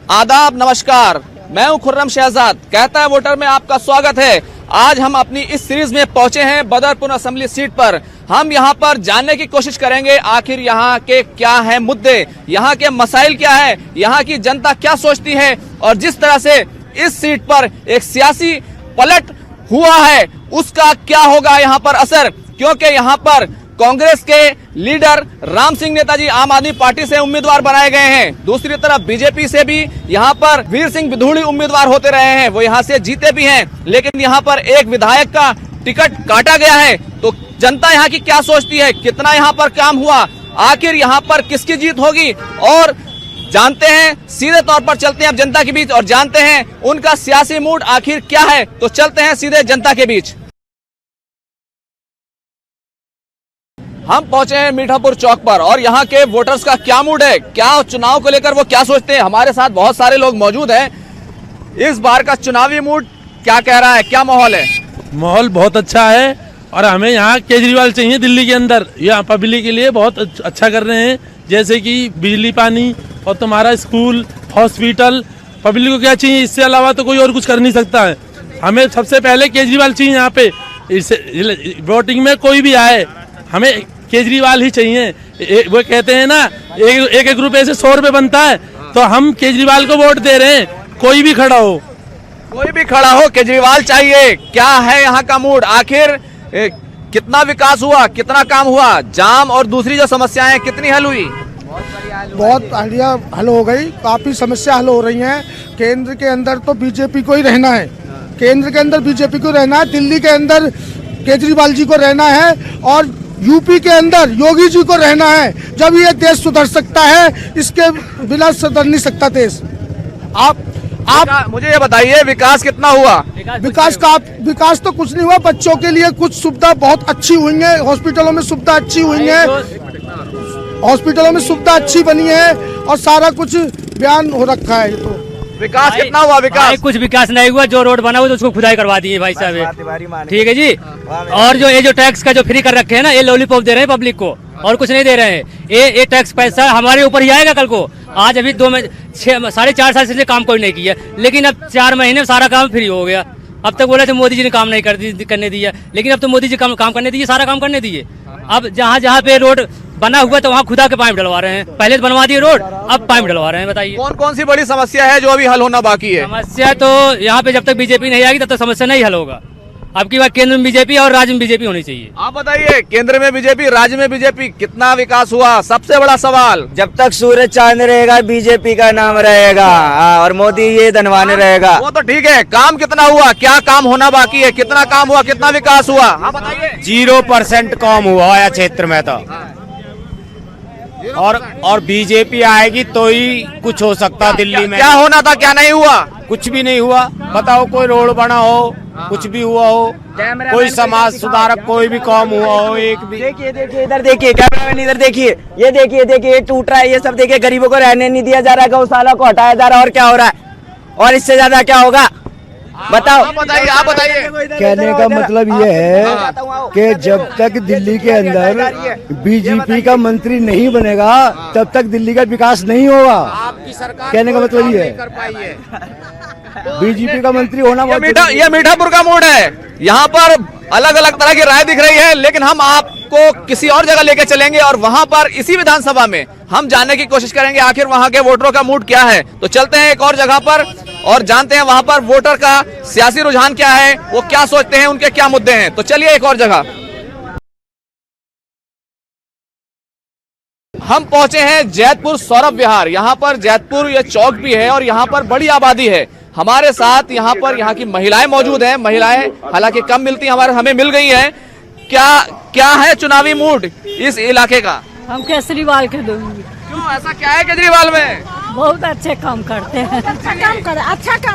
आदाब, नमस्कार। मैं हूं खुर्रम शहजाद। कहता है वोटर में आपका स्वागत है। आज हम अपनी इस सीरीज में पहुंचे हैं बदरपुर असेंबली सीट पर। हम यहां पर जानने की कोशिश करेंगे आखिर यहां के क्या है मुद्दे, यहां के मसाइल क्या है, यहां की जनता क्या सोचती है और जिस तरह से इस सीट पर एक सियासी पलट हुआ है उसका क्या होगा यहां पर असर, क्योंकि यहां पर कांग्रेस के लीडर राम सिंह नेताजी आम आदमी पार्टी से उम्मीदवार बनाए गए हैं। दूसरी तरफ बीजेपी से भी यहां पर वीर सिंह विधूड़ी उम्मीदवार होते रहे हैं, वो यहां से जीते भी हैं, लेकिन यहां पर एक विधायक का टिकट काटा गया है। तो जनता यहां की क्या सोचती है, कितना यहां पर काम हुआ, आखिर यहां पर किसकी जीत होगी, और जानते हैं, सीधे तौर पर चलते हैं अब जनता के बीच और जानते हैं उनका सियासी मूड आखिर क्या है। तो चलते हैं सीधे जनता के बीच। हम पहुंचे हैं मीठापुर चौक पर और यहाँ के वोटर्स का क्या मूड है, क्या चुनाव को लेकर वो क्या सोचते हैं। हमारे साथ बहुत सारे लोग मौजूद हैं। इस बार का चुनावी मूड क्या कह रहा है, क्या माहौल है? माहौल बहुत अच्छा है और हमें यहाँ केजरीवाल चाहिए दिल्ली के अंदर। यहाँ पब्लिक के लिए बहुत अच्छा कर रहे हैं, जैसे कि बिजली पानी और तुम्हारा स्कूल हॉस्पिटल। पब्लिक को क्या चाहिए, इससे अलावा तो कोई और कुछ कर नहीं सकता है। हमें सबसे पहले केजरीवाल चाहिए यहाँ पे। वोटिंग में कोई भी आए हमें केजरीवाल ही चाहिए। वो कहते हैं ना एक रुपए से 100 रुपए बनता है, तो हम केजरीवाल को वोट दे रहे हैं। कोई भी खड़ा हो, कोई भी खड़ा हो, केजरीवाल चाहिए। क्या है यहाँ का मूड, आखिर कितना विकास हुआ, कितना काम हुआ, जाम और दूसरी जो समस्याएं कितनी हल हुई? बहुत हल हो गई, काफी समस्या हल हो रही हैं। केंद्र के अंदर तो बीजेपी को ही रहना है, केंद्र के अंदर बीजेपी को रहना है, दिल्ली के अंदर केजरीवाल जी को रहना है और यूपी के अंदर योगी जी को रहना है। जब ये देश सुधर सकता है, इसके बिना सुधर नहीं सकता देश। आप मुझे ये बताइए विकास कितना हुआ? विकास तो कुछ नहीं हुआ। बच्चों के लिए कुछ सुविधा बहुत अच्छी हुई है, हॉस्पिटलों में सुविधा अच्छी हुई है, हॉस्पिटलों में सुविधा अच्छी बनी है और सारा कुछ बयान हो रखा है। तो विकास कितना हुआ? विकास कुछ विकास नहीं हुआ। जो रोड बना हुआ तो उसको खुदाई करवा दिए भाई साहब, ठीक है जी। और जो ये जो टैक्स का जो फ्री कर रखे हैं ना, ये लॉलीपॉप दे रहे हैं पब्लिक को और कुछ नहीं दे रहे हैं। ये टैक्स पैसा हमारे ऊपर ही आएगा कल को। आज अभी 4.5 साल से काम कोई नहीं किया, लेकिन अब 4 महीने में सारा काम फ्री हो गया। अब तक बोले थे मोदी जी ने काम नहीं करने दिया, लेकिन अब तो मोदी जी काम करने दिए, सारा काम करने दिए। अब जहाँ जहाँ पे रोड बना हुआ तो वहाँ खुदा के पाइप डलवा रहे हैं। पहले तो बनवा दिए रोड, अब पाइप डलवा रहे हैं। बताइए कौन कौन सी बड़ी समस्या है जो अभी हल होना बाकी है? समस्या तो यहाँ पे जब तक बीजेपी नहीं आएगी तब तक समस्या नहीं हल होगा। अब की बात केंद्र में बीजेपी और राज्य में बीजेपी होनी चाहिए। आप बताइए, केंद्र में बीजेपी, राज्य में बीजेपी, कितना विकास हुआ? सबसे बड़ा सवाल। जब तक सूरज चांद रहेगा बीजेपी का नाम रहेगा और मोदी ये धनवान रहेगा। वो तो ठीक है, काम कितना हुआ, क्या काम होना बाकी है, कितना काम हुआ, कितना विकास हुआ? हाँ बताइए। 0% काम हुआ है क्षेत्र में तो, और बीजेपी आएगी तो ही कुछ हो सकता। दिल्ली में क्या होना था, क्या नहीं हुआ? कुछ भी नहीं हुआ। बताओ, कोई रोड बना हो, कुछ भी हुआ हो, कोई समाज सुधारक कोई भी काम हुआ हो, एक भी। देखिए इधर देखिए, कैमरामैन इधर देखिए, ये देखिए ये टूट रहा है, ये सब देखिए। गरीबों को रहने नहीं दिया जा रहा है, गौशाला को हटाया जा रहा है, और क्या हो रहा है, और इससे ज्यादा क्या होगा बताओ? आप बताइए। कहने का मतलब ये है कि जब तक दिल्ली के अंदर बीजेपी का मंत्री नहीं बनेगा तब तक दिल्ली का विकास नहीं होगा। कहने का मतलब ये है, बीजेपी का मंत्री होना ये मीठापुर का मूड है। यहाँ पर अलग अलग तरह की राय दिख रही है, लेकिन हम आपको किसी और जगह लेके चलेंगे और वहाँ पर इसी विधानसभा में हम जानने की कोशिश करेंगे आखिर वहाँ के वोटरों का मूड क्या है। तो चलते हैं एक और जगह पर और जानते हैं वहाँ पर वोटर का सियासी रुझान क्या है, वो क्या सोचते हैं, उनके क्या मुद्दे हैं। तो चलिए एक और जगह। हम पहुंचे हैं जैतपुर सौरभ विहार। यहाँ पर जैतपुर ये चौक भी है और यहाँ पर बड़ी आबादी है। हमारे साथ यहाँ पर यहाँ की महिलाएं मौजूद हैं। महिलाएं हालांकि कम मिलती हमें मिल गई हैं। क्या है चुनावी मूड इस इलाके का? हम केजरीवाल के दूंगी। क्यों, ऐसा क्या है केजरीवाल में? बहुत अच्छे काम करते हैं। अच्छा काम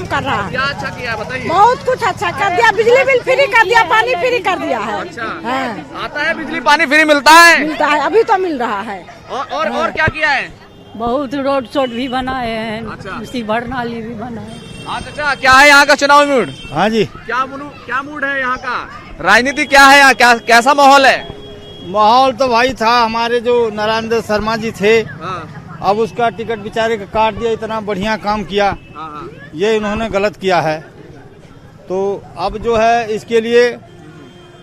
कर रहा है। क्या अच्छा किया बताइए? बहुत कुछ अच्छा कर दिया, बिजली बिल फ्री कर दिया, पानी फ्री कर दिया है। अच्छा हाँ। आता है बिजली पानी फ्री मिलता है? मिलता है, अभी तो मिल रहा है। और क्या किया है? बहुत रोड शोड भी बनाए हैं। अच्छा। उसी भरनाली भी बनाए। अच्छा, क्या है यहाँ का चुनाव मूड? हाँ जी, क्या मूड है यहाँ का? राजनीति क्या है यहाँ, कैसा माहौल है? माहौल तो भाई था, हमारे जो नरेंद्र शर्मा जी थे, अब उसका टिकट बेचारे का काट दिया, इतना बढ़िया काम किया, ये इन्होंने गलत किया है। तो अब जो है इसके लिए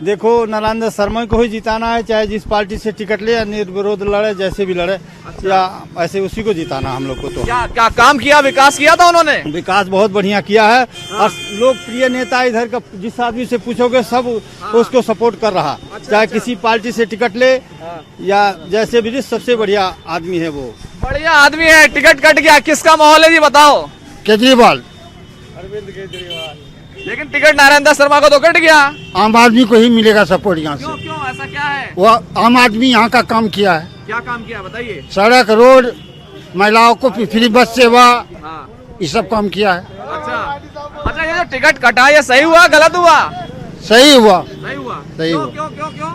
देखो नरेंद्र शर्मा को ही जिताना है, चाहे जिस पार्टी से टिकट ले या निर्विरोध लड़े, जैसे भी लड़े या ऐसे उसी को जिताना हम लोग को। तो क्या काम किया, विकास किया था उन्होंने? विकास बहुत बढ़िया किया है और लोकप्रिय नेता इधर का जिस आदमी से पूछोगे सब उसको सपोर्ट कर रहा, चाहे किसी पार्टी से टिकट ले या जैसे भी, सबसे बढ़िया आदमी है वो। बढ़िया आदमी है, टिकट कट गया, किसका माहौल है जी बताओ? केजरीवाल। लेकिन टिकट नरेंद्र शर्मा को तो कट गया। आम आदमी को ही मिलेगा सपोर्ट यहाँ से। क्यों ऐसा क्या है? वो आम आदमी यहाँ का काम किया है। क्या काम किया बताइए? सड़क, रोड, महिलाओं को फ्री बस सेवा, ये सब काम किया है। अच्छा ये जो टिकट कटा ये सही हुआ गलत हुआ? सही हुआ। सही हुआ। सही हुआ। क्यों?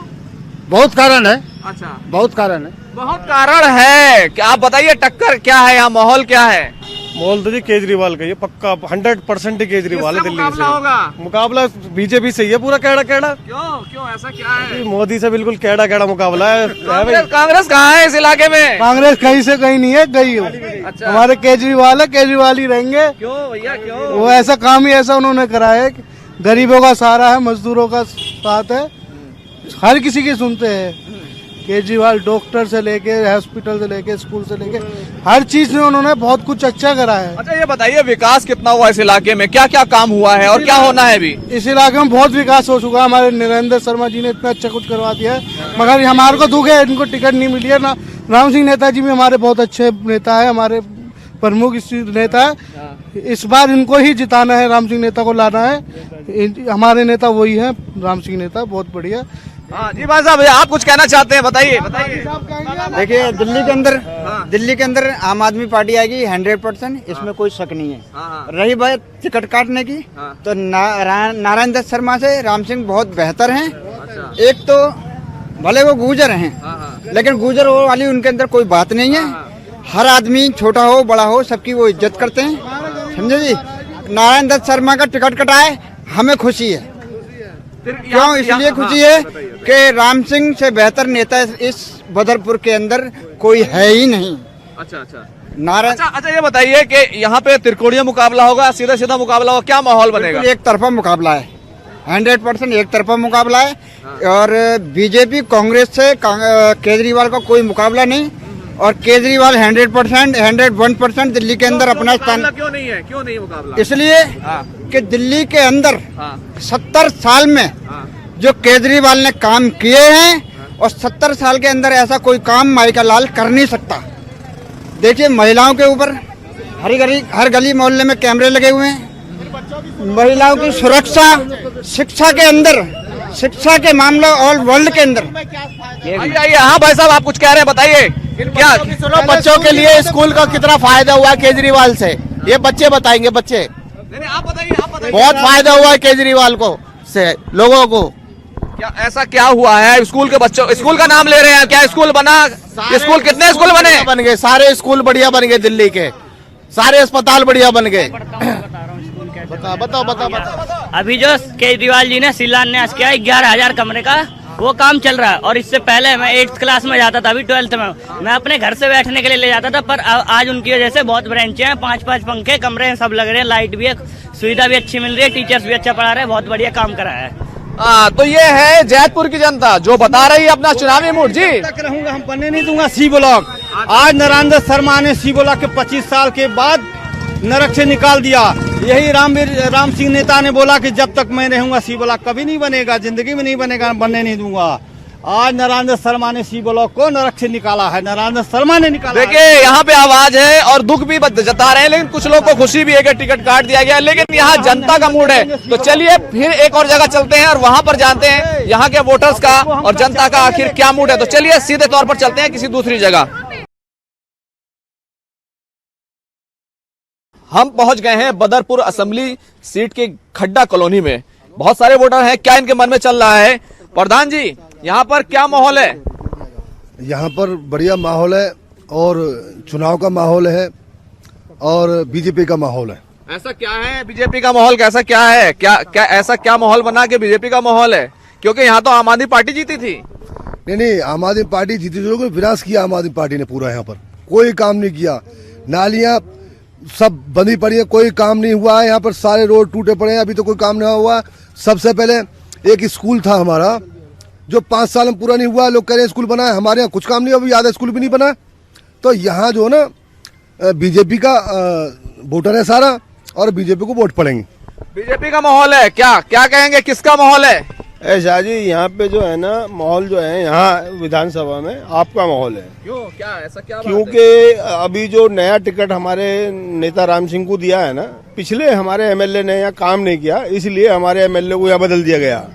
बहुत कारण है। अच्छा बहुत कारण है। बहुत कारण है, क्या आप बताइए टक्कर क्या है यहाँ, माहौल क्या है? माहौल तो जी केजरीवाल का, ये पक्का 100% केजरीवाल है दिल्ली से। होगा मुकाबला बीजेपी से ही है पूरा, कैड़ा। क्यों ऐसा क्या है? मोदी से बिल्कुल कैड़ा मुकाबला है। कांग्रेस कहाँ है इस इलाके में? कांग्रेस कहीं से कहीं नहीं है, गई हो। अच्छा। हमारे केजरीवाल है, केजरीवाल ही रहेंगे। क्यों भैया क्यों? वो ऐसा काम ही ऐसा उन्होंने करा है, गरीबों का सहारा है, मजदूरों का साथ है, हर किसी की सुनते हैं। केजरीवाल डॉक्टर से लेके, हॉस्पिटल से लेके, स्कूल से लेके, हर चीज में उन्होंने बहुत कुछ अच्छा करा है। अच्छा ये बताइए विकास कितना हुआ इस इलाके में, क्या क्या काम हुआ है और क्या होना है अभी? इस इलाके में बहुत विकास हो चुका है, हमारे नरेंद्र शर्मा जी ने इतना अच्छा कुछ करवा दिया है, मगर हमारे को दुख है इनको टिकट नहीं मिली है ना। राम सिंह नेताजी भी हमारे बहुत अच्छे नेता है, हमारे प्रमुख नेता है। इस बार इनको ही जिताना है, राम सिंह नेता को लाना है। हमारे नेता वही है, राम सिंह नेता, बहुत बढ़िया। हाँ जी भाई साहब, आप कुछ कहना चाहते हैं बताइए? देखिए दिल्ली के अंदर आम आदमी पार्टी आएगी 100%, इसमें कोई शक नहीं है। रही बात टिकट काटने की, तो नारायण दत्त शर्मा से राम सिंह बहुत बेहतर हैं। एक तो भले वो गुर्जर हैं, लेकिन गुर्जर वाली उनके अंदर कोई बात नहीं है। हर आदमी छोटा हो बड़ा हो सबकी वो इज्जत करते हैं, समझे जी। नारायण दत्त शर्मा का टिकट कटाए हमें खुशी है। क्यों? इसलिए खुशी है कि राम सिंह से बेहतर नेता इस बदरपुर के अंदर कोई है ही नहीं। अच्छा नारायण। अच्छा ये बताइए कि यहाँ पे त्रिकोणीय मुकाबला होगा, सीधा मुकाबला होगा, क्या माहौल बनेगा? एक तरफा मुकाबला है, 100% एक तरफा मुकाबला है। और बीजेपी कांग्रेस से केजरीवाल का कोई मुकाबला नहीं, और केजरीवाल 100%, 101% दिल्ली के अंदर अपना स्थान। क्यों नहीं मुकाबला? इसलिए कि दिल्ली के अंदर 70 साल में जो केजरीवाल ने काम किए हैं, और 70 साल के अंदर ऐसा कोई काम माइका लाल कर नहीं सकता। देखिए महिलाओं के ऊपर हर गली मोहल्ले में कैमरे लगे हुए हैं, महिलाओं की सुरक्षा, शिक्षा के अंदर, शिक्षा के मामले ऑल वर्ल्ड के अंदर। हाँ भाई साहब आप कुछ कह रहे हैं बताइए क्या? सुनो, बच्चों के लिए स्कूल का कितना फायदा हुआ है केजरीवाल से, ये बच्चे बताएंगे। बच्चे आप बताइए। बहुत फायदा हुआ है केजरीवाल को से लोगों को। क्या ऐसा क्या हुआ है? स्कूल के बच्चों, स्कूल का नाम ले रहे हैं, क्या स्कूल बना? स्कूल कितने स्कूल बन गए? सारे स्कूल बढ़िया बन गए दिल्ली के, सारे अस्पताल बढ़िया बन गए। बताओ। अभी जो केजरीवाल जी ने शिलान्यास किया 11,000 कमरे का, वो काम चल रहा है। और इससे पहले मैं 8th क्लास में जाता था, अभी 12th में मैं अपने घर से बैठने के लिए ले जाता था, पर आज उनकी वजह से बहुत ब्रांचें हैं, 5-5 पंखे, कमरे हैं, सब लग रहे हैं, लाइट भी है, सुविधा भी अच्छी मिल रही है, टीचर्स भी अच्छा पढ़ा रहे हैं, बहुत बढ़िया काम करा है। तो ये है जैतपुर की जनता जो बता रही है अपना चुनावी मूड। जी तक रहूंगा, हम बनने नहीं दूंगा सी ब्लॉक। आज नरेंद्र शर्मा ने सी ब्लॉक के 25 साल के बाद नरक से निकाल दिया। यही राम सिंह नेता ने बोला कि जब तक मैं रहूंगा सी ब्लॉक कभी नहीं बनेगा, जिंदगी में नहीं बनेगा, बनने नहीं दूंगा। आज नरेंद्र शर्मा ने सी ब्लॉक को नरक से निकाला है, नरेंद्र शर्मा ने निकाला। देखिए यहाँ पे आवाज है और दुख भी जता रहे हैं, लेकिन कुछ लोग को खुशी भी है कि टिकट काट दिया गया, लेकिन यहाँ जनता का मूड है। तो चलिए फिर एक और जगह चलते हैं और वहां पर जानते हैं यहाँ के वोटर्स का और जनता का आखिर क्या मूड है। तो चलिए सीधे तौर पर चलते हैं किसी दूसरी जगह। हम पहुंच गए हैं बदरपुर असेंबली सीट के खड्डा कॉलोनी में। बहुत सारे वोटर हैं, क्या इनके मन में चल रहा है? प्रधान जी यहाँ पर क्या माहौल है? यहाँ पर बढ़िया माहौल है और चुनाव का माहौल है और बीजेपी का माहौल है। ऐसा क्या है बीजेपी का माहौल, कैसा क्या है? क्या ऐसा क्या माहौल बना के बीजेपी का माहौल है? क्योंकि यहाँ तो आम आदमी पार्टी जीती थी। नहीं, आम आदमी पार्टी जीती थी, विनाश किया आम आदमी पार्टी ने पूरा यहाँ पर। कोई काम नहीं किया। नालियां सब बंदी पड़ी है, कोई काम नहीं हुआ है। यहाँ पर सारे रोड टूटे पड़े हैं, अभी तो कोई काम नहीं हुआ। सबसे पहले एक स्कूल था हमारा जो 5 साल में पूरा नहीं हुआ। लोग कह रहे हैं स्कूल बना है, हमारे यहाँ कुछ काम नहीं हुआ, अभी आधा स्कूल भी नहीं बना। तो यहाँ जो है ना बीजेपी का वोटर है सारा, और बीजेपी को वोट पड़ेंगे। बीजेपी का माहौल है क्या? क्या कहेंगे, किसका माहौल है? ऐसा जी, यहाँ पे जो है ना माहौल जो है यहाँ विधानसभा में आपका माहौल है। क्यों, क्या ऐसा क्या बात है? क्योंकि अभी जो नया टिकट हमारे नेता राम सिंह को दिया है ना, पिछले हमारे एमएलए ने यहाँ काम नहीं किया, इसलिए हमारे एमएलए को यहाँ बदल दिया गया।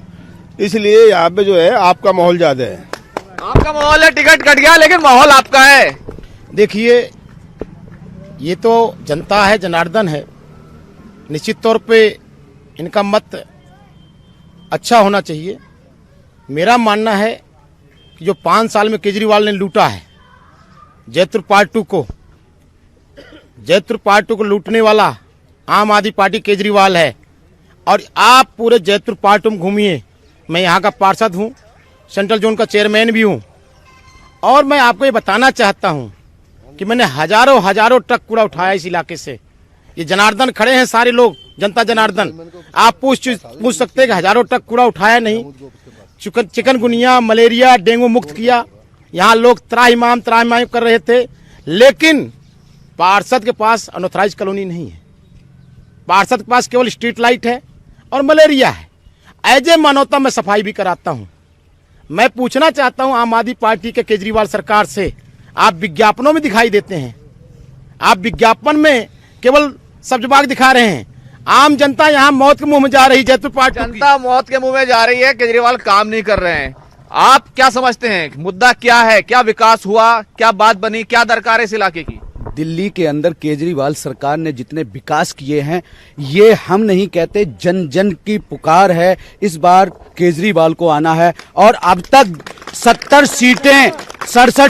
इसलिए यहाँ पे जो है आपका माहौल ज्यादा है। आपका माहौल है, टिकट कट गया लेकिन माहौल आपका है। देखिए, ये तो जनता है, जनार्दन है, निश्चित तौर पे इनका मत अच्छा होना चाहिए। मेरा मानना है कि जो 5 साल में केजरीवाल ने लूटा है जैतपुर पार्ट 2 को, जैतपुर पार्ट 2 को लूटने वाला आम आदमी पार्टी केजरीवाल है। और आप पूरे जैतपुर पार्ट 2 में घूमिए, मैं यहाँ का पार्षद हूँ, सेंट्रल जोन का चेयरमैन भी हूँ, और मैं आपको ये बताना चाहता हूँ कि मैंने हजारों ट्रक कूड़ा उठाया इस इलाके से। ये जनार्दन खड़े हैं सारे लोग, जनता जनार्दन, आप पूछ सकते हैं कि हजारों ट्रक कूड़ा उठाया नहीं। चिकनगुनिया, मलेरिया, डेंगू मुक्त किया। यहाँ लोग त्राहिमाम कर रहे थे, लेकिन पार्षद के पास अनऑथराइज कॉलोनी नहीं है। पार्षद के पास केवल स्ट्रीट लाइट है और मलेरिया है। एज ए मानवता मैं सफाई भी कराता हूँ। मैं पूछना चाहता हूँ आम आदमी पार्टी के केजरीवाल सरकार से, आप विज्ञापनों में दिखाई देते हैं, आप विज्ञापन में केवल सब्ज बाग दिखा रहे हैं। आम जनता यहाँ मौत के मुंह में जा रही, जैतपुर पार्ट जनता मौत के मुंह में जा रही है, केजरीवाल काम नहीं कर रहे हैं। आप क्या समझते हैं, मुद्दा क्या है? क्या विकास हुआ, क्या बात बनी, क्या दरकार है इस इलाके की? दिल्ली के अंदर केजरीवाल सरकार ने जितने विकास किए हैं, ये हम नहीं कहते, जन जन की पुकार है। इस बार केजरीवाल को आना है, और अब तक 67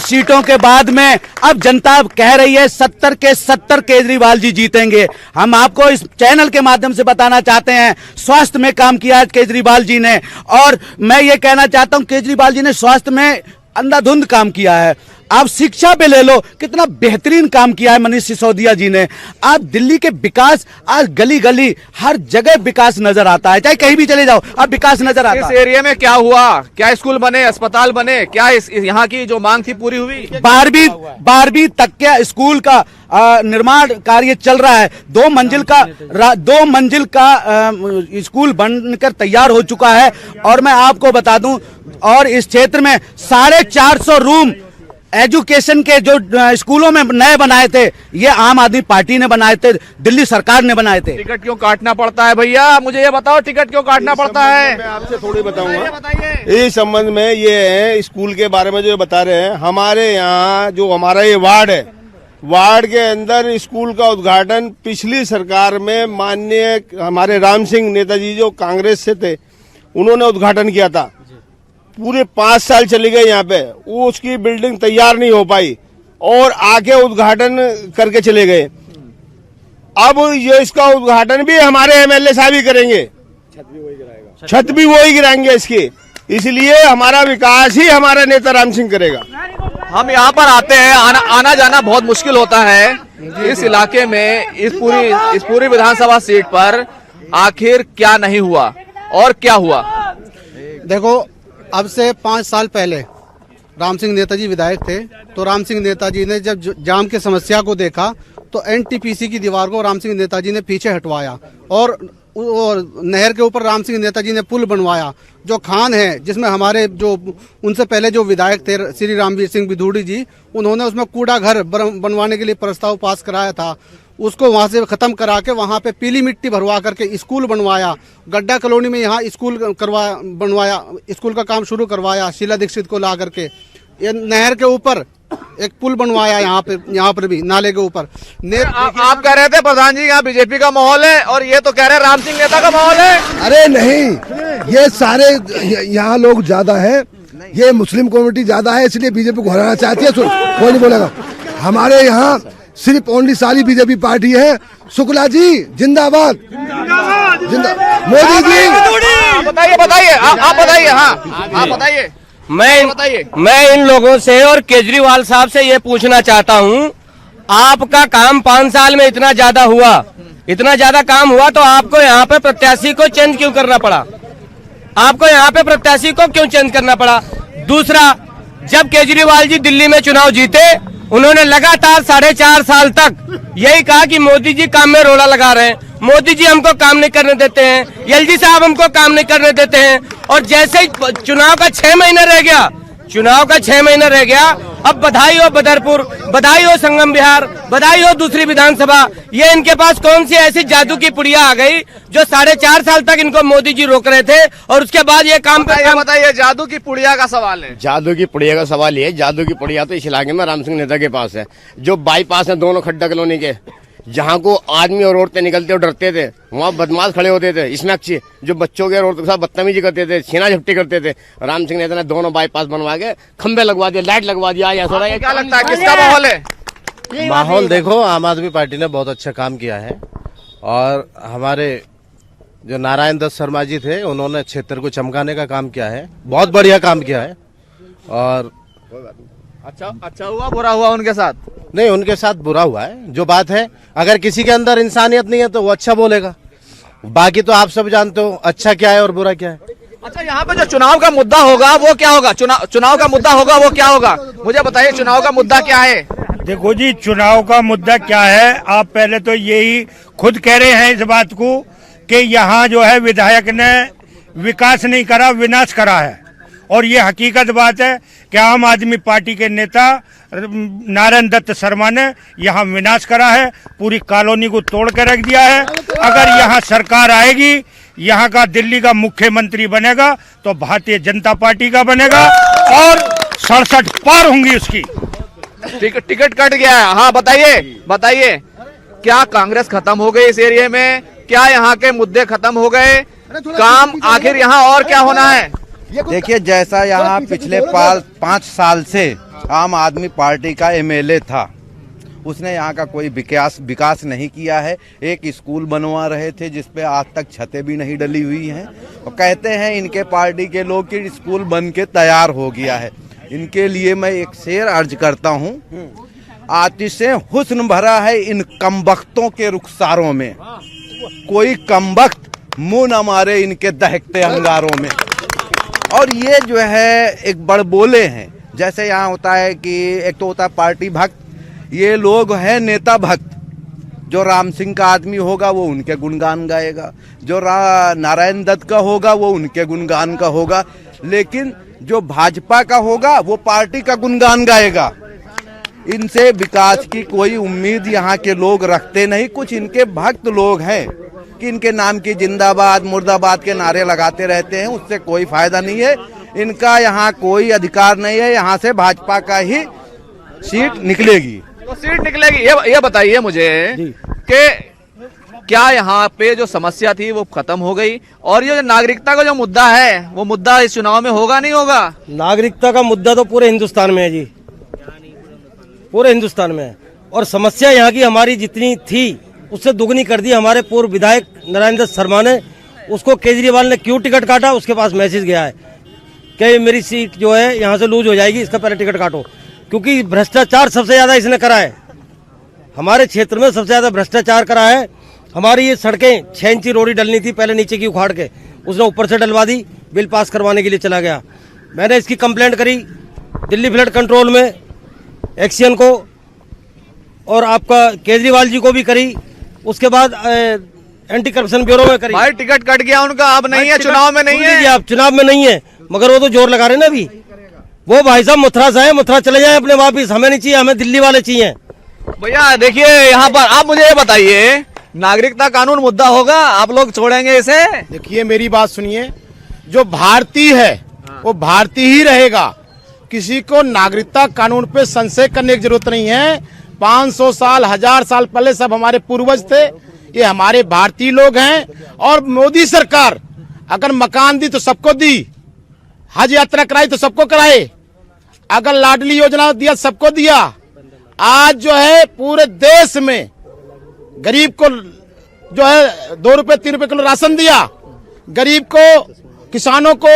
सीटों के बाद में अब जनता कह रही है 70 के 70 केजरीवाल जी जीतेंगे। हम आपको इस चैनल के माध्यम से बताना चाहते हैं, स्वास्थ्य में काम किया है केजरीवाल जी ने, और मैं ये कहना चाहता हूं केजरीवाल जी ने स्वास्थ्य में अंधाधुंध काम किया है। आप शिक्षा पे ले लो, कितना बेहतरीन काम किया है मनीष सिसोदिया जी ने। आप दिल्ली के विकास, आज गली गली हर जगह विकास नजर आता है, चाहे कहीं भी चले जाओ अब विकास नजर आता है। इस एरिया में क्या हुआ? क्या स्कूल बने, अस्पताल बने? क्या यहाँ की जो मांग थी पूरी हुई? 12वीं तक के स्कूल का निर्माण कार्य चल रहा है। 2 मंजिल का स्कूल बनकर तैयार हो चुका है। और मैं आपको बता दूं, और इस क्षेत्र में 450 रूम एजुकेशन के जो स्कूलों में नए बनाए थे, ये आम आदमी पार्टी ने बनाए थे, दिल्ली सरकार ने बनाए थे। टिकट क्यों काटना पड़ता है भैया? मुझे ये बताओ, टिकट क्यों काटना पड़ता है? मैं आपसे थोड़ी बताऊंगा इस संबंध में। ये है स्कूल के बारे में जो बता रहे हैं, हमारे यहाँ जो हमारा ये वार्ड है, वार्ड के अंदर स्कूल का उद्घाटन पिछली सरकार में माननीय हमारे राम सिंह नेताजी जो कांग्रेस से थे, उन्होंने उद्घाटन किया था। पूरे 5 साल चले गए यहाँ पे, वो उसकी बिल्डिंग तैयार नहीं हो पाई, और आके उद्घाटन करके चले गए। अब ये इसका उद्घाटन भी हमारे एमएलए साहब ही करेंगे, छत भी वही गिराएंगे इसकी। इसलिए हमारा विकास ही हमारा नेता राम सिंह करेगा। हम यहाँ पर आते हैं, आना जाना बहुत मुश्किल होता है इस इलाके में। इस पूरी विधानसभा सीट पर आखिर क्या नहीं हुआ और क्या हुआ? देखो, अब से 5 साल पहले राम सिंह नेताजी विधायक थे, तो राम सिंह नेताजी ने जब जाम की समस्या को देखा तो एनटीपीसी की दीवार को राम सिंह नेताजी ने पीछे हटवाया, और नहर के ऊपर राम सिंह नेताजी ने पुल बनवाया। जो खान है, जिसमें हमारे जो उनसे पहले जो विधायक थे श्री रामवीर सिंह बिधूड़ी जी, उन्होंने उसमें कूड़ा घर बनवाने के लिए प्रस्ताव पास कराया था। उसको वहां से खत्म करा के वहां पे पीली मिट्टी भरवा करके स्कूल बनवाया। गड्ढा कॉलोनी में यहाँ स्कूल बनवाया, स्कूल का काम शुरू करवाया शीला दीक्षित को ला करके। ये नहर के ऊपर एक पुल बनवाया, यहाँ पर भी नाले के ऊपर। आप कह रहे थे प्रधान जी यहाँ बीजेपी का माहौल है, और ये तो कह रहे हैं राम सिंह नेता का माहौल है। अरे नहीं, ये सारे यहाँ लोग ज्यादा है, ये मुस्लिम कम्युनिटी ज्यादा है, इसलिए बीजेपी को हराना चाहती है। कोई नहीं बोलेगा। हमारे यहाँ सिर्फ ओनली सारी बीजेपी पार्टी है। शुक्ला जी जिंदाबाद, जिंदाबाद। मोदी जी बताइए, आप बताइए। हाँ, आप बताइए। मैं इन लोगों से और केजरीवाल साहब से ये पूछना चाहता हूँ, आपका काम 5 साल में इतना ज्यादा हुआ, इतना ज्यादा काम हुआ, तो आपको यहाँ पे प्रत्याशी को चेंज क्यों करना पड़ा? आपको यहाँ पे प्रत्याशी को क्यों चेंज करना पड़ा? दूसरा, जब केजरीवाल जी दिल्ली में चुनाव जीते, उन्होंने लगातार 4.5 साल तक यही कहा कि मोदी जी काम में रोड़ा लगा रहे हैं, मोदी जी हमको काम नहीं करने देते हैं, एलजी साहब हमको काम नहीं करने देते हैं। और जैसे ही चुनाव का 6 महीना रह गया, चुनाव का 6 महीना रह गया, अब बधाई हो बदरपुर, बधाई हो संगम विहार, बधाई हो दूसरी विधानसभा, ये इनके पास कौन सी ऐसी जादू की पुड़िया आ गई जो 4.5 साल तक इनको मोदी जी रोक रहे थे और उसके बाद ये काम बताइए, जादू की पुड़िया का सवाल है। जादू की पुड़िया का सवाल ये, जादू की पुड़िया तो इस इलाके में राम सिंह नेता के पास है। जो बाईपास है दोनों खड्डा कॉलोनी के, जहाँ को आदमी और औरतें निकलते और डरते थे, वहाँ बदमाश खड़े होते थे, इसमें अच्छी जो बच्चों के और औरतों के साथ बदतमीजी करते थे, छीना झपटी करते थे, राम सिंह नेता ने दोनों बाईपास बनवा के खंबे लगवा दिए, लाइट लगवा दिया। क्या लगता है किसका माहौल है? माहौल देखो, आम आदमी पार्टी ने बहुत अच्छा काम किया है और हमारे जो नारायण दत्त शर्मा जी थे, उन्होंने क्षेत्र को चमकाने का काम किया है, बहुत बढ़िया काम किया है। और अच्छा हुआ बुरा हुआ उनके साथ? नहीं, उनके साथ बुरा हुआ है। जो बात है, अगर किसी के अंदर इंसानियत नहीं है तो वो अच्छा बोलेगा, बाकी तो आप सब जानते हो अच्छा क्या है और बुरा क्या है। अच्छा, यहाँ पे जो चुनाव का मुद्दा होगा वो क्या होगा? चुनाव का मुद्दा होगा वो क्या होगा, मुझे बताइए, चुनाव का मुद्दा क्या है? देखो जी, चुनाव का मुद्दा क्या है, आप पहले तो यही खुद कह रहे हैं इस बात को कि यहाँ जो है विधायक ने विकास नहीं करा, विनाश करा है। और ये हकीकत बात है कि आम आदमी पार्टी के नेता नारायण दत्त शर्मा ने यहाँ विनाश करा है, पूरी कॉलोनी को तोड़ के रख दिया है। अगर यहाँ सरकार आएगी, यहाँ का दिल्ली का मुख्यमंत्री बनेगा तो भारतीय जनता पार्टी का बनेगा और 67 पार होंगी उसकी। टिकट कट गया है। हाँ बताइए, क्या कांग्रेस खत्म हो गई इस एरिया में? क्या यहाँ के मुद्दे खत्म हो गए? काम आखिर यहाँ और क्या होना है? देखिए, जैसा यहाँ पिछले 5 साल से आम आदमी पार्टी का एमएलए था, उसने यहाँ का कोई विकास नहीं किया है। एक स्कूल बनवा रहे थे जिसपे आज तक छतें भी नहीं डली हुई हैं और कहते हैं इनके पार्टी के लोग कि स्कूल बन के तैयार हो गया है। इनके लिए मैं एक शेर अर्ज करता हूँ, आतिशें हुस्न भरा है इन कमबख्तों के रुखसारों में, कोई कमबख्त मुंह न मारे इनके दहकते अंगारों में। और ये जो है एक बड़बोले हैं, जैसे यहाँ होता है कि एक तो होता है पार्टी भक्त, ये लोग हैं नेता भक्त। जो राम सिंह का आदमी होगा वो उनके गुणगान गाएगा, जो नारायण दत्त का होगा वो उनके गुणगान का होगा, लेकिन जो भाजपा का होगा वो पार्टी का गुणगान गाएगा। इनसे विकास की कोई उम्मीद यहाँ के लोग रखते नहीं। कुछ इनके भक्त लोग हैं कि इनके नाम की जिंदाबाद मुर्दाबाद के नारे लगाते रहते हैं, उससे कोई फायदा नहीं है। इनका यहाँ कोई अधिकार नहीं है, यहाँ से भाजपा का ही सीट निकलेगी। तो सीट निकलेगी, ये बताइए मुझे कि क्या यहाँ पे जो समस्या थी वो खत्म हो गई? और ये जो नागरिकता का जो मुद्दा है वो मुद्दा इस चुनाव में होगा नहीं होगा? नागरिकता का मुद्दा तो पूरे हिंदुस्तान में है जी, पूरे हिंदुस्तान में है। और समस्या यहाँ की हमारी जितनी थी उससे दुगनी कर दी हमारे पूर्व विधायक नारायण दत्त शर्मा ने। उसको केजरीवाल ने क्यों टिकट काटा, उसके पास मैसेज गया है कि मेरी सीट जो है यहाँ से लूज हो जाएगी, इसका पहले टिकट काटो। क्योंकि भ्रष्टाचार सबसे ज्यादा इसने करा है, हमारे क्षेत्र में सबसे ज्यादा भ्रष्टाचार करा है। हमारी ये सड़कें 6 इंची रोडी डलनी थी, पहले नीचे की उखाड़ के उसने ऊपर से डलवा दी, बिल पास करवाने के लिए चला गया। मैंने इसकी कंप्लेंट करी दिल्ली फ्लड कंट्रोल में एक्शन को, और आपका केजरीवाल जी को भी करी, उसके बाद एंटी करप्शन ब्यूरो में करी। भाई टिकट कट गया उनका, अब नहीं है, चुनाव में नहीं है। आप चुनाव में नहीं है, मगर वो तो जोर लगा रहे ना अभी। वो भाई साहब मथुरा से है, मथुरा चले जाए अपने वापिस, हमें नहीं चाहिए, हमें दिल्ली वाले चाहिए। भैया देखिए यहाँ पर आप मुझे ये बताइए, नागरिकता कानून मुद्दा होगा, आप लोग छोड़ेंगे इसे? देखिए मेरी बात सुनिए, जो भारतीय है वो भारतीय ही रहेगा, किसी को नागरिकता कानून पे संशय करने की जरूरत नहीं है। 500 साल 1000 साल पहले सब हमारे पूर्वज थे, ये हमारे भारतीय लोग हैं। और मोदी सरकार अगर मकान दी तो सबको दी, हज यात्रा कराई तो सबको कराए, अगर लाडली योजना दिया सबको दिया। आज जो है पूरे देश में गरीब को जो है 2 रुपए 3 रुपए किलो राशन दिया, गरीब को किसानों को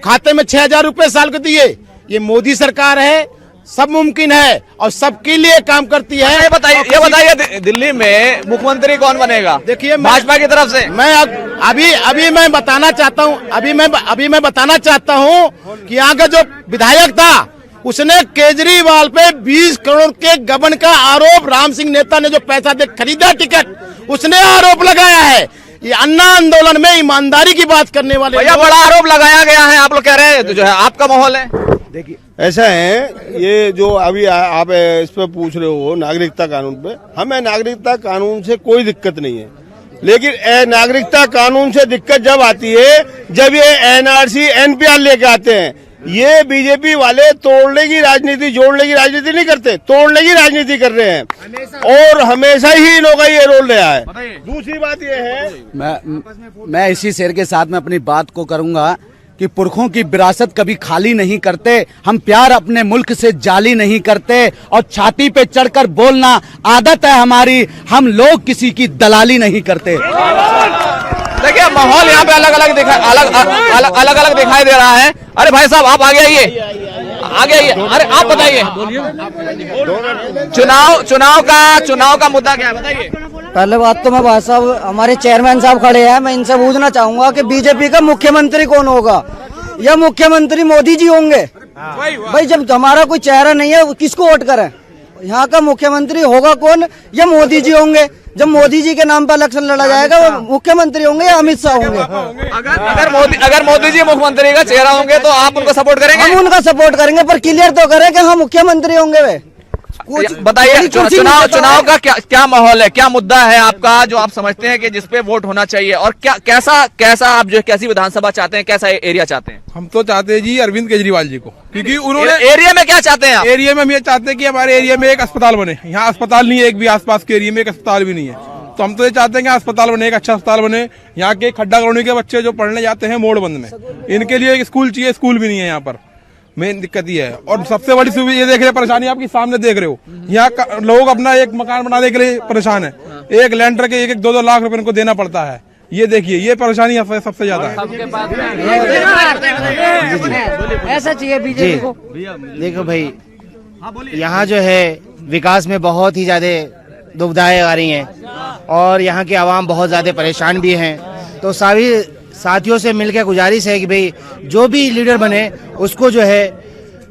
खाते में 6,000 रुपए साल को दिए। ये मोदी सरकार है, सब मुमकिन है और सबके लिए काम करती है। ये बताइए दिल्ली में मुख्यमंत्री कौन बनेगा? देखिए भाजपा की तरफ से मैं अभी मैं बताना चाहता हूँ अभी मैं बताना चाहता हूँ कि यहाँ का जो विधायक था उसने केजरीवाल पे 20 करोड़ के गबन का आरोप, राम सिंह नेता ने जो पैसा दे खरीदा टिकट, उसने आरोप लगाया है। ये अन्ना आंदोलन में ईमानदारी की बात करने वाले भैया बड़ा आरोप लगाया गया है, आप लोग कह रहे हैं तो जो है आपका माहौल है। देखिए ऐसा है, ये जो अभी आप इस पे पूछ रहे हो नागरिकता कानून पे, हमें नागरिकता कानून से कोई दिक्कत नहीं है, लेकिन नागरिकता कानून से दिक्कत जब आती है जब ये एनआरसी एनपीआर लेके आते हैं। ये बीजेपी वाले तोड़ने की राजनीति, जोड़ने की राजनीति नहीं करते, तोड़ने की राजनीति कर रहे हैं और हमेशा ही इन लोगों का ये रोल रहा है। दूसरी बात ये है, मैं इसी शेर के साथ में अपनी बात को करूंगा कि पुरखों की विरासत कभी खाली नहीं करते, हम प्यार अपने मुल्क से जाली नहीं करते और छाती पे चढ़कर बोलना आदत है हमारी, हम लोग किसी की दलाली नहीं करते। देखिए माहौल यहाँ पे अलग अलग दिखाई दे रहा है। अरे भाई साहब आप आगे आइए। अरे आप बताइए चुनाव का मुद्दा क्या है, बताइए। पहले बात तो मैं भाई साहब, हमारे चेयरमैन साहब खड़े हैं, मैं इनसे पूछना चाहूंगा कि बीजेपी का मुख्यमंत्री कौन होगा? या मुख्यमंत्री मोदी जी होंगे? भाई जब हमारा कोई चेहरा नहीं है किसको वोट करें? यहाँ का मुख्यमंत्री होगा कौन? या मोदी जी होंगे? जब मोदी जी के नाम पर इलेक्शन लड़ा जाएगा वो मुख्यमंत्री होंगे या अमित शाह होंगे? अगर मोदी जी मुख्यमंत्री का चेहरा होंगे तो आप उनको सपोर्ट करेंगे? हम उनका सपोर्ट करेंगे, पर क्लियर तो करें कि हाँ मुख्यमंत्री होंगे वे। बताइए चुनाव का क्या माहौल है, क्या मुद्दा है आपका जो आप समझते हैं कि जिसपे वोट होना चाहिए, और क्या कैसा आप जो कैसी विधानसभा चाहते हैं, कैसा एरिया चाहते हैं? हम तो चाहते हैं जी अरविंद केजरीवाल जी को, क्योंकि उन्होंने एरिया में क्या चाहते हैं आप? एरिया में हम ये चाहते हैं कि हमारे एरिया में एक अस्पताल बने। यहाँ अस्पताल नहीं है, एक भी आसपास के एरिया में एक अस्पताल भी नहीं है, तो हम तो ये चाहते हैं कि अस्पताल बने, एक अच्छा अस्पताल बने। यहाँ के खड्डा कॉलोनी के बच्चे जो पढ़ने जाते हैं मोड़बंद में, इनके लिए एक स्कूल चाहिए, स्कूल भी नहीं है यहाँ पर, मेन दिक्कत ये है। और सबसे बड़ी सुविधा ये देख रहे, परेशानी आपकी सामने देख रहे हो, यहाँ लोग अपना एक मकान बनाने के लिए परेशान है, एक लैंडर के 1-2 लाख रुपए इनको देना पड़ता है। ये देखिए, ये परेशानी सबसे ज्यादा है। ऐसा चाहिए बीजेपी को। देखो भाई, यहाँ जो है विकास में बहुत ही ज्यादा दुविधाएं आ रही हैं और यहाँ के आवाम बहुत ज्यादा परेशान भी हैं, तो सभी साथियों से मिलकर गुजारिश है कि भाई जो भी लीडर बने उसको जो है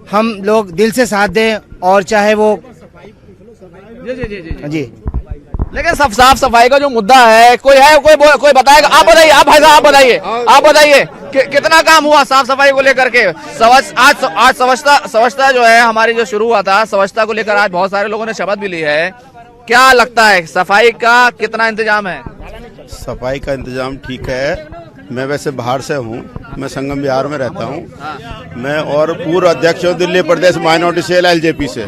हम लोग दिल से साथ दें, और चाहे वो जी। लेकिन साफ सफाई का जो मुद्दा है, कोई बताएगा? आप बताइए, आप भाई साहब आप बताइए कितना काम हुआ साफ सफाई को लेकर के? आज स्वच्छता जो है हमारी जो शुरू हुआ था, स्वच्छता को लेकर आज बहुत सारे लोगों ने शपथ भी ली है। क्या लगता है सफाई का कितना इंतजाम है? सफाई का इंतजाम ठीक है। मैं वैसे बाहर से हूँ, मैं संगम विहार में रहता हूँ, मैं और पूर्व अध्यक्ष हूँ दिल्ली प्रदेश माइनॉरिटी सेल एलजेपी से।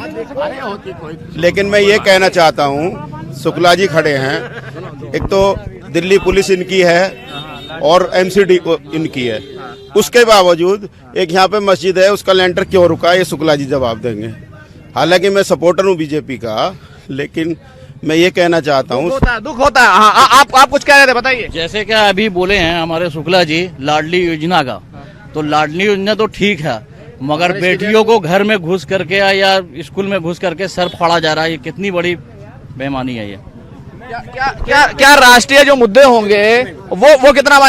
लेकिन मैं ये कहना चाहता हूँ, शुक्ला जी खड़े हैं, एक तो दिल्ली पुलिस इनकी है और एमसीडी इनकी है, उसके बावजूद एक यहाँ पे मस्जिद है, उसका लेंटर क्यों रुका है, ये शुक्ला जी जवाब देंगे। हालांकि मैं सपोर्टर हूँ बीजेपी का, लेकिन मैं ये कहना चाहता हूँ, दुख होता है। हाँ, आप कुछ कह रहे थे, बताइए। जैसे क्या अभी बोले हैं हमारे शुक्ला जी लाडली योजना का, तो लाडली योजना तो ठीक है, मगर बेटियों को घर में घुस करके या स्कूल में घुस करके सर फाड़ा जा रहा है, ये कितनी बड़ी बेईमानी है ये। क्या राष्ट्रीय जो मुद्दे होंगे वो कितना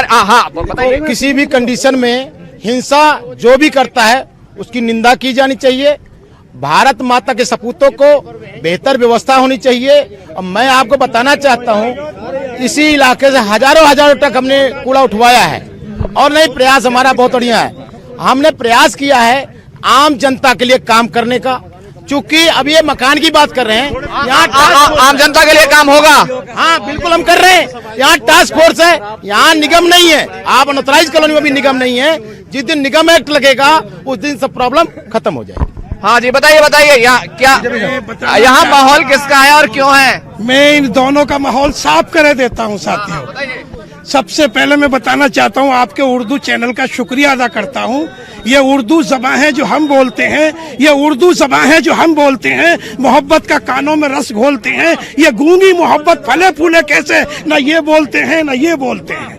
बताइए। किसी भी कंडीशन में हिंसा जो भी करता है उसकी निंदा की जानी चाहिए। भारत माता के सपूतों को बेहतर व्यवस्था होनी चाहिए। और मैं आपको बताना चाहता हूं, इसी इलाके से हजारों ट्रक हमने कूड़ा उठवाया है, और नहीं प्रयास हमारा बहुत बढ़िया है। हमने प्रयास किया है आम जनता के लिए काम करने का, चूंकि अब ये मकान की बात कर रहे हैं, यहाँ आम जनता के लिए काम होगा। हाँ बिल्कुल हम कर रहे हैं। यहाँ टास्क फोर्स है, यहाँ निगम नहीं है। आप अनऑथराइज्ड कॉलोनी में भी निगम नहीं है। जिस दिन निगम एक्ट लगेगा उस दिन सब प्रॉब्लम खत्म हो जाएगी। हाँ जी, बताइए यहाँ माहौल किसका है और क्यों है? मैं इन दोनों का माहौल साफ कर देता हूँ साथियों। सबसे पहले मैं बताना चाहता हूँ, आपके उर्दू चैनल का शुक्रिया अदा करता हूँ। ये उर्दू ज़बान है जो हम बोलते हैं, ये उर्दू ज़बान है जो हम बोलते हैं, मोहब्बत का कानों में रस घोलते हैं। ये गूंगी मोहब्बत फले फूले कैसे, ना ये बोलते हैं ना ये बोलते हैं।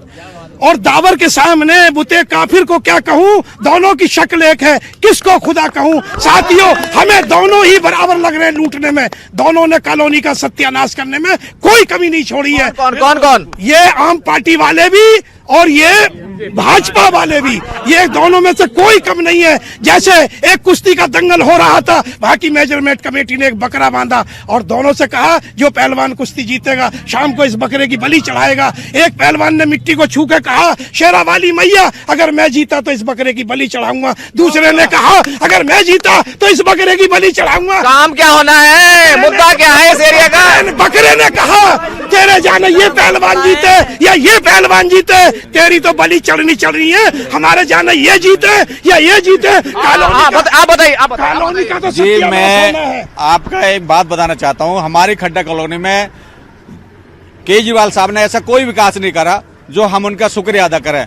और दावर के सामने बुते काफिर को क्या कहूँ, दोनों की शक्ल एक है, किसको खुदा कहूँ। साथियों, हमें दोनों ही बराबर लग रहे हैं लूटने में। दोनों ने कॉलोनी का सत्यानाश करने में कोई कमी नहीं छोड़ी है। कौन कौन? ये आम पार्टी वाले भी और ये भाजपा वाले भी, ये दोनों में से कोई कम नहीं है। जैसे एक कुश्ती का दंगल हो रहा था, वहां की मेजरमेंट कमेटी ने एक बकरा बांधा और दोनों से कहा जो पहलवान कुश्ती जीतेगा शाम को इस बकरे की बलि चढ़ाएगा। एक पहलवान ने मिट्टी को छू के कहा, शेरा वाली मैया अगर मैं जीता तो इस बकरे की बलि चढ़ाऊंगा। दूसरे ने कहा अगर मैं जीता तो इस बकरे की बलि चढ़ाऊंगा। काम क्या होना है, मुद्दा क्या है इस एरिया का? बकरे ने कहा तेरे जाने ये पहलवान जीते या ये पहलवान जीते, तेरी तो बलि चढ़नी चल रही है, हमारे जाने ये जीते या ये जीते। आप बताइए। कॉलोनी का तो जी, मैं आपका एक बात बताना चाहता हूँ। हमारी खड्डा कॉलोनी में केजरीवाल साहब ने ऐसा कोई विकास नहीं करा जो हम उनका शुक्रिया अदा करें।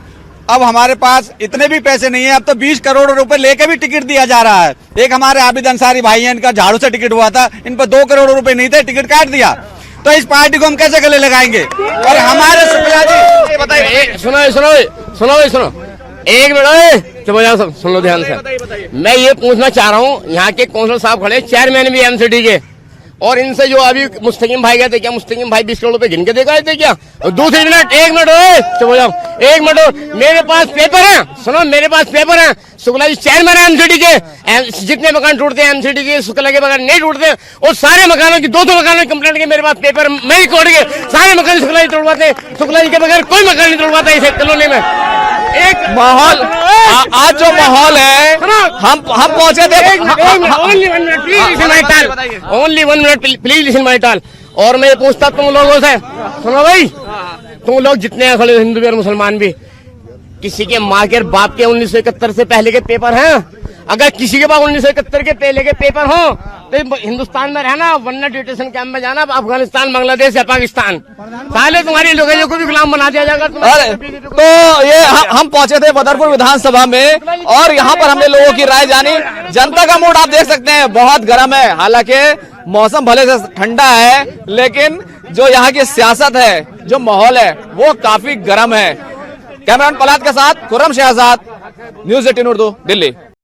अब हमारे पास इतने भी पैसे नहीं है, अब तो 20 करोड़ रुपए लेके भी टिकट दिया जा रहा है। एक हमारे आबिद अंसारी भाई हैं, इनका झाड़ू से टिकट हुआ था, इन पर 2 करोड़ रुपए नहीं थे, टिकट काट दिया। तो इस पार्टी को हम कैसे गले लगाएंगे? और हमारे शुक्ला जी बताइए, सुनो एक मिनट, चुप हो जाओ सब, सुन लो ध्यान से। मैं ये पूछना चाह रहा हूँ, यहाँ के काउंसिलर साहब खड़े, चेयरमैन भी एमसीडी के, और इनसे जो अभी मुस्तकीम भाई गए थे, क्या मुस्तकीम भाई 20 करोड़ रुपए गिन के दे गए थे क्या? और दूसरी मिनट, एक मिनट, चुप हो जाओ, एक मिनट, मेरे पास पेपर है, सुनो मेरे पास पेपर है। शुक्ला जी चेयरमैन है एमसीडी के, जितने मकान टूटते हैं एमसीडी के, शुक्ला के मकान नहीं टूटते, और सारे मकानों की 200 मकानों की कंप्लेंट के मेरे पास पेपर, मैं रिकॉर्ड के सारे मकान शुक्ला जी तोड़वाते हैं। शुक्ला जी के बगैर कोई मकान नहीं तोड़वाता इस कॉलोनी में। एक माहौल, आज जो माहौल है, हम पहुंचे थे। Only 1 minute please listen my talk. और मैं ये पूछता तुम लोगों से, सुनो भाई, तुम लोग जितने खड़े हो, हिंदू भी और मुसलमान भी, किसी के माँ के बाप के 1971 से पहले के पेपर हैं? अगर किसी के पास 1971 के पहले के पेपर हो तो हिंदुस्तान में रहना, वरना डिटेंशन कैंप में जाना, अफगानिस्तान, बांग्लादेश या पाकिस्तान। साले तुम्हारी लोगों को भी गुलाम बना दिया जाएगा। तो ये हम पहुंचे थे बदरपुर विधानसभा में, और यहाँ पर हमने लोगों की राय जानी। जनता का मूड आप देख सकते हैं, बहुत गर्म है। हालांकि मौसम भले से ठंडा है, लेकिन जो यहाँ की सियासत है, जो माहौल है, वो काफी गर्म है। कैमरामैन पलाद के साथ खुर्रम शहजाद, न्यूज़ 18 उर्दू, दिल्ली।